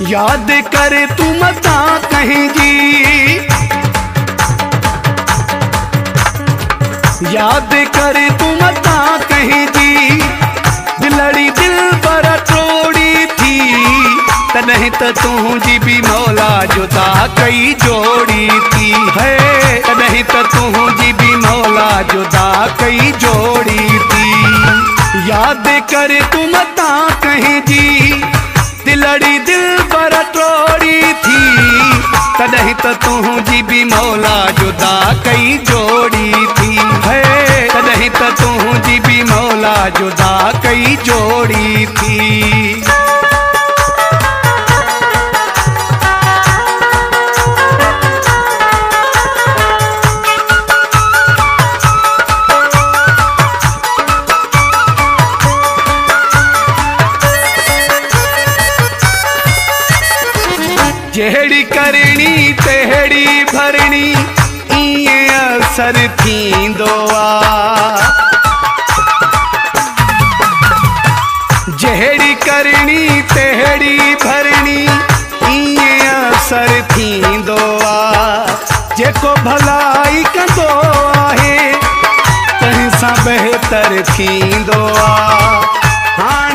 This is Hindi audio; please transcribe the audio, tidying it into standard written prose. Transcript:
याद करे तू मता कहीं जी, याद करे तू मता कहीं जी, दिलड़ी दिल पर तोड़ी थी तनह त तुझी भी मौला जुदा कई जोड़ी थी है, तनह त तुझी भी मौला जुदा कई जोड़ी थी। याद करे तू मता कहीं जी, दिलड़ी दिल पर तोड़ी थी तनह त तुझी भी मौला जुदा कई जोड़ी थी है, तनह त तुझी भी मौला जुदा कई जोड़ी थी। जहिड़ी करणी तहिड़ी भरणी ईअं असर थींदो आहे, जहिड़ी करणी तहिड़ी भरणी ईअं असर थींदो आहे, जेको भलाई कंदो आहे तंहिं सां बहितर थींदो आहे।